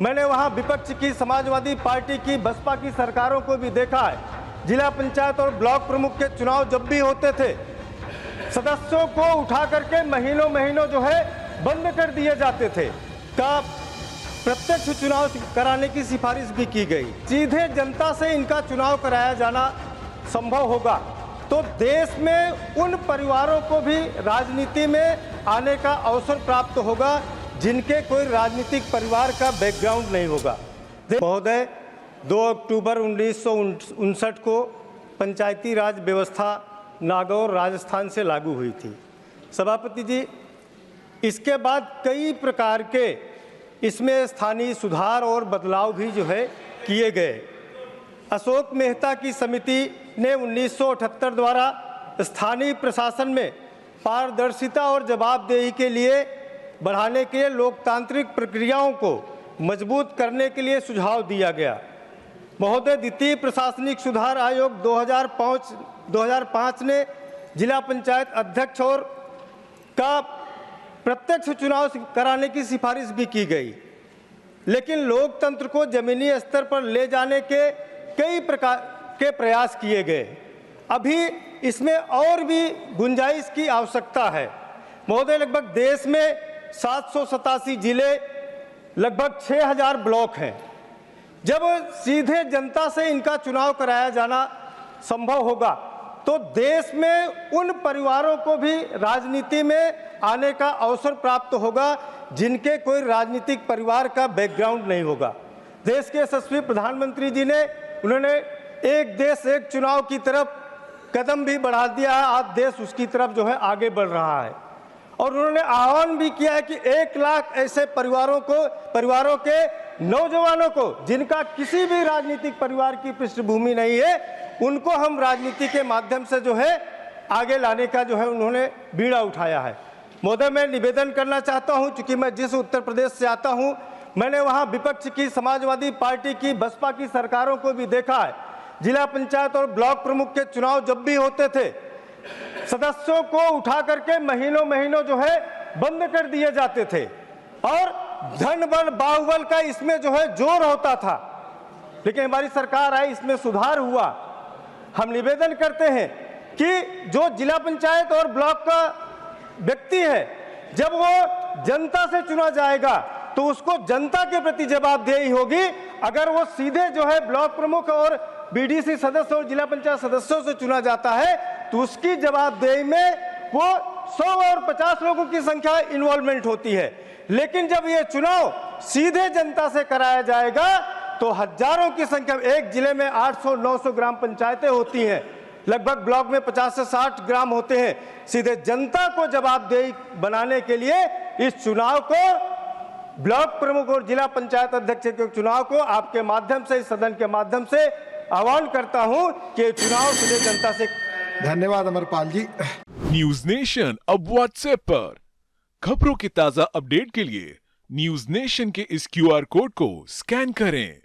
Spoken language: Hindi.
मैंने वहां विपक्ष की, समाजवादी पार्टी की, बसपा की सरकारों को भी देखा है। जिला पंचायत और ब्लॉक प्रमुख के चुनाव जब भी होते थे, सदस्यों को उठा करके महीनों महीनों जो है बंद कर दिए जाते थे। का प्रत्यक्ष चुनाव कराने की सिफारिश भी की गई। सीधे जनता से इनका चुनाव कराया जाना संभव होगा तो देश में उन परिवारों को भी राजनीति में आने का अवसर प्राप्त होगा जिनके कोई राजनीतिक परिवार का बैकग्राउंड नहीं होगा। महोदय, 2 अक्टूबर 1959 को पंचायती राज व्यवस्था नागौर, राजस्थान से लागू हुई थी। सभापति जी, इसके बाद कई प्रकार के इसमें स्थानीय सुधार और बदलाव भी जो है किए गए। अशोक मेहता की समिति ने 1978 द्वारा स्थानीय प्रशासन में पारदर्शिता और जवाबदेही के लिए बढ़ाने के लिए लोकतांत्रिक प्रक्रियाओं को मजबूत करने के लिए सुझाव दिया गया। महोदय, द्वितीय प्रशासनिक सुधार आयोग 2005 ने जिला पंचायत अध्यक्ष और का प्रत्यक्ष चुनाव कराने की सिफारिश भी की गई, लेकिन लोकतंत्र को जमीनी स्तर पर ले जाने के कई प्रकार के प्रयास किए गए। अभी इसमें और भी गुंजाइश की आवश्यकता है। महोदय, लगभग देश में 787 जिले, लगभग 6000 ब्लॉक हैं। जब सीधे जनता से इनका चुनाव कराया जाना संभव होगा तो देश में उन परिवारों को भी राजनीति में आने का अवसर प्राप्त होगा जिनके कोई राजनीतिक परिवार का बैकग्राउंड नहीं होगा। देश के यशस्वी प्रधानमंत्री जी ने उन्होंने एक देश एक चुनाव की तरफ कदम भी बढ़ा दिया है। आज देश उसकी तरफ जो है आगे बढ़ रहा है और उन्होंने आह्वान भी किया है कि 1 लाख ऐसे परिवारों के नौजवानों को जिनका किसी भी राजनीतिक परिवार की पृष्ठभूमि नहीं है, उनको हम राजनीति के माध्यम से जो है आगे लाने का जो है उन्होंने बीड़ा उठाया है। महोदय, मैं निवेदन करना चाहता हूं, चूंकि मैं जिस उत्तर प्रदेश से आता हूं, मैंने वहां विपक्ष की, समाजवादी पार्टी की, बसपा की सरकारों को भी देखा है। जिला पंचायत और ब्लॉक प्रमुख के चुनाव जब भी होते थे, सदस्यों को उठा करके महीनों महीनों जो है बंद कर दिए जाते थे और धन बल बाहुबल का इसमें जो है जोर होता था। लेकिन हमारी सरकार आई, इसमें सुधार हुआ। हम निवेदन करते हैं कि जो जिला पंचायत और ब्लॉक का व्यक्ति है, जब वो जनता से चुना जाएगा तो उसको जनता के प्रति जवाबदेही होगी। अगर वो सीधे जो है ब्लॉक प्रमुख और बीडीसी सदस्य और जिला पंचायत सदस्यों से चुना जाता है तो उसकी जवाबदेही में वो 100 और 50 लोगों की संख्या इन्वॉल्वमेंट होती है। लेकिन जब ये चुनाव सीधे जनता से कराया जाएगा तो हजारों की संख्या, एक जिले में 800-900 ग्राम पंचायतें होती हैं, लगभग ब्लॉक में 50 से 60 ग्राम होते हैं। सीधे जनता को जवाबदेही बनाने के लिए इस चुनाव को, ब्लॉक प्रमुख और जिला पंचायत अध्यक्ष के चुनाव को आपके माध्यम से, इस सदन के माध्यम से आह्वान करता हूं कि चुनाव सीधे जनता से। धन्यवाद अमरपाल जी। न्यूज नेशन अब व्हाट्सएप पर खबरों की ताजा अपडेट के लिए न्यूज नेशन के इस QR कोड को स्कैन करें।